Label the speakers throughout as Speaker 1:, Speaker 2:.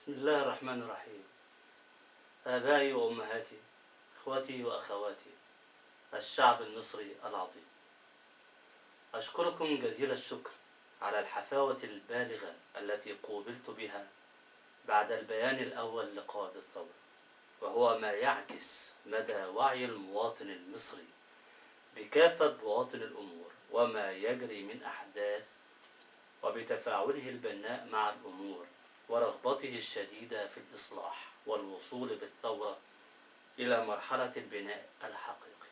Speaker 1: بسم الله الرحمن الرحيم. آبائي وأمهاتي، إخوتي وأخواتي، الشعب المصري العظيم، أشكركم جزيل الشكر على الحفاوة البالغة التي قوبلت بها بعد البيان الأول لقائد الثورة، وهو ما يعكس مدى وعي المواطن المصري بكافة بواطن الأمور وما يجري من أحداث، وبتفاعله البناء مع الأمور ورغبته الشديدة في الإصلاح والوصول بالثورة إلى مرحلة البناء الحقيقي.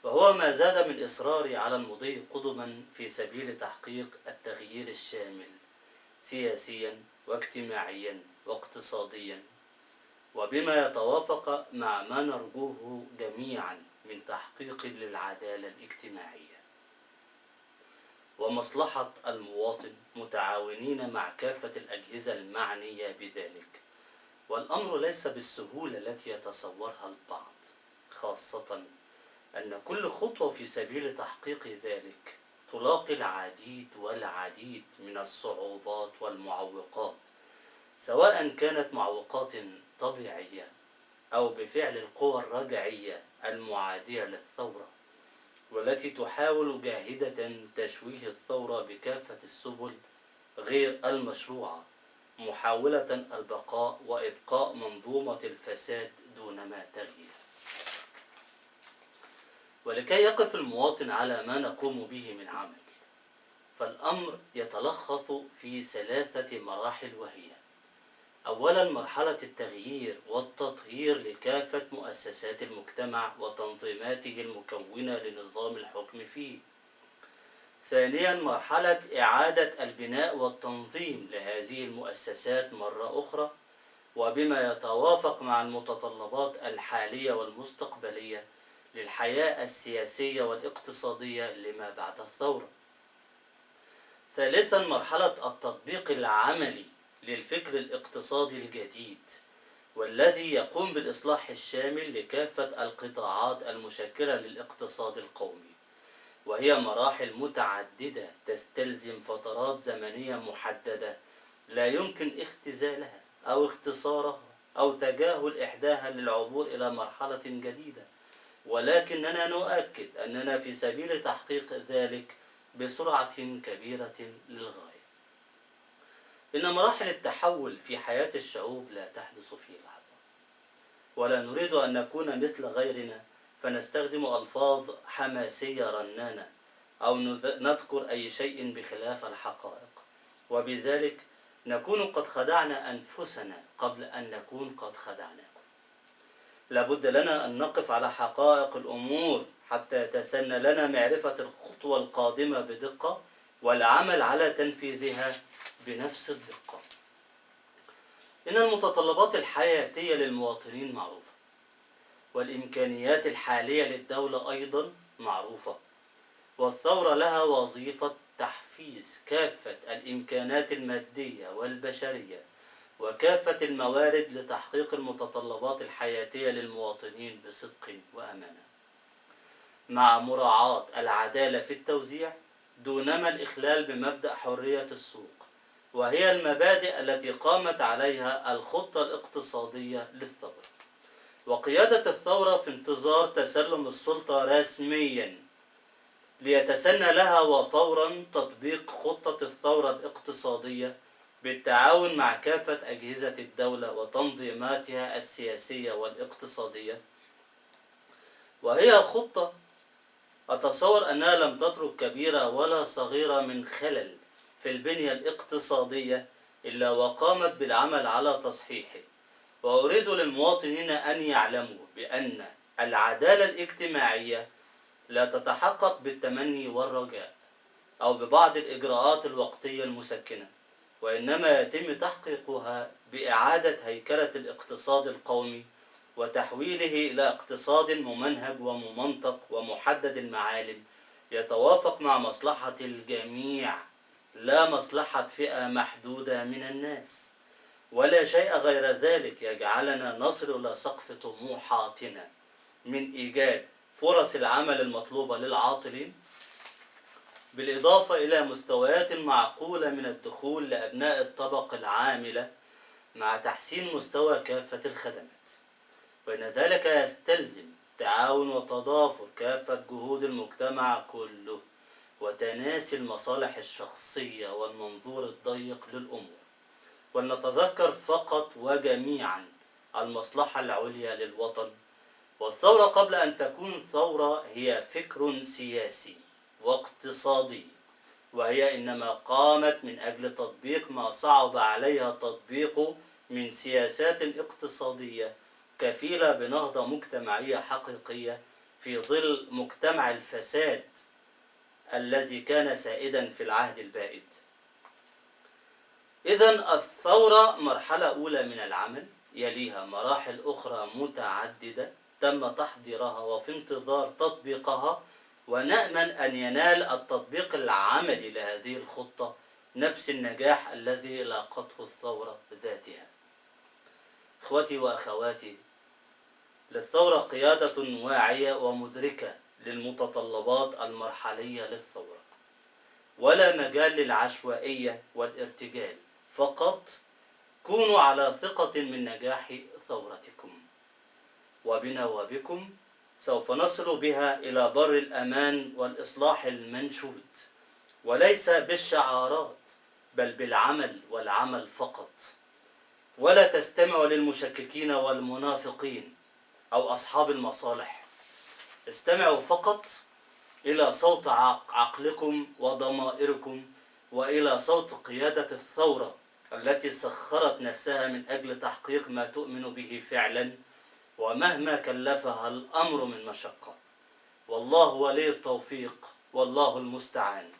Speaker 1: وهو ما زاد من إصراري على المضي قدما في سبيل تحقيق التغيير الشامل سياسيا واجتماعيا واقتصاديا، وبما يتوافق مع ما نرجوه جميعا من تحقيق للعدالة الاجتماعية ومصلحة المواطن، متعاونين مع كافة الأجهزة المعنية بذلك. والأمر ليس بالسهولة التي يتصورها البعض، خاصة أن كل خطوة في سبيل تحقيق ذلك تلاقي العديد والعديد من الصعوبات والمعوقات، سواء كانت معوقات طبيعية أو بفعل القوى الرجعية المعادية للثورة، والتي تحاول جاهدة تشويه الثورة بكافة السبل غير المشروعة، محاولة البقاء وإبقاء منظومة الفساد دونما تغيير. ولكي يقف المواطن على ما نقوم به من عمل، فالأمر يتلخص في 3 مراحل، وهي: أولا مرحلة التغيير والتطهير لكافة مؤسسات المجتمع وتنظيماته المكونة لنظام الحكم فيه. ثانيا مرحلة إعادة البناء والتنظيم لهذه المؤسسات مرة أخرى، وبما يتوافق مع المتطلبات الحالية والمستقبلية للحياة السياسية والاقتصادية لما بعد الثورة. ثالثا مرحلة التطبيق العملي للفكر الاقتصادي الجديد، والذي يقوم بالإصلاح الشامل لكافة القطاعات المشكلة للاقتصاد القومي، وهي مراحل متعددة تستلزم فترات زمنية محددة لا يمكن اختزالها أو اختصارها أو تجاهل إحداها للعبور إلى مرحلة جديدة، ولكننا نؤكد أننا في سبيل تحقيق ذلك بسرعة كبيرة للغاية. إن مراحل التحول في حياة الشعوب لا تحدث في لحظة، ولا نريد أن نكون مثل غيرنا فنستخدم ألفاظ حماسية رنانة أو نذكر أي شيء بخلاف الحقائق، وبذلك نكون قد خدعنا أنفسنا قبل أن نكون قد خدعناكم. لابد لنا أن نقف على حقائق الأمور حتى يتسنى لنا معرفة الخطوة القادمة بدقة والعمل على تنفيذها بنفس الدقة. إن المتطلبات الحياتية للمواطنين معروفة، والإمكانيات الحالية للدولة أيضا معروفة، والثورة لها وظيفة تحفيز كافة الإمكانات المادية والبشرية وكافة الموارد لتحقيق المتطلبات الحياتية للمواطنين بصدق وأمانة، مع مراعاة العدالة في التوزيع دونما الإخلال بمبدأ حرية السوق، وهي المبادئ التي قامت عليها الخطة الاقتصادية للثورة. وقيادة الثورة في انتظار تسلم السلطة رسميا ليتسنى لها وفورا تطبيق خطة الثورة الاقتصادية بالتعاون مع كافة أجهزة الدولة وتنظيماتها السياسية والاقتصادية، وهي خطة أتصور أنها لم تترك كبيرة ولا صغيرة من خلل في البنية الاقتصادية إلا وقامت بالعمل على تصحيحه. وأريد للمواطنين أن يعلموا بأن العدالة الاجتماعية لا تتحقق بالتمني والرجاء أو ببعض الإجراءات الوقتية المسكنة، وإنما يتم تحقيقها بإعادة هيكلة الاقتصاد القومي وتحويله إلى اقتصاد ممنهج وممنطق ومحدد المعالم يتوافق مع مصلحة الجميع، لا مصلحة فئة محدودة من الناس، ولا شيء غير ذلك يجعلنا نصل إلى سقف طموحاتنا من إيجاد فرص العمل المطلوبة للعاطلين بالإضافة إلى مستويات معقولة من الدخول لأبناء الطبقة العاملة مع تحسين مستوى كافة الخدمات. وإن ذلك يستلزم تعاون وتضافر كافة جهود المجتمع كله، وتناسي المصالح الشخصية والمنظور الضيق للأمور، ولنتذكر فقط وجميعا المصلحة العليا للوطن. والثورة قبل أن تكون ثورة هي فكر سياسي واقتصادي، وهي إنما قامت من أجل تطبيق ما صعب عليها تطبيقه من سياسات اقتصادية كفيلة بنهضة مجتمعية حقيقية في ظل مجتمع الفساد الذي كان سائدا في العهد البائد. إذن الثورة مرحلة أولى من العمل، يليها مراحل أخرى متعددة تم تحضيرها وفي انتظار تطبيقها، ونأمل أن ينال التطبيق العملي لهذه الخطة نفس النجاح الذي لاقته الثورة ذاتها. إخوتي وأخواتي، للثورة قيادة واعية ومدركة للمتطلبات المرحلية للثورة، ولا مجال للعشوائية والارتجال، فقط كونوا على ثقة من نجاح ثورتكم، وبنا وبكم سوف نصل بها إلى بر الأمان والإصلاح المنشود، وليس بالشعارات بل بالعمل والعمل فقط. ولا تستمعوا للمشككين والمنافقين أو أصحاب المصالح، استمعوا فقط إلى صوت عقلكم وضمائركم، وإلى صوت قيادة الثورة التي سخرت نفسها من أجل تحقيق ما تؤمن به فعلا، ومهما كلفها الأمر من مشقة. والله ولي التوفيق، والله المستعان.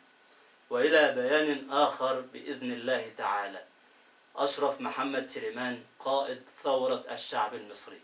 Speaker 1: وإلى بيان آخر بإذن الله تعالى. أشرف محمد سليمان، قائد ثورة الشعب المصري.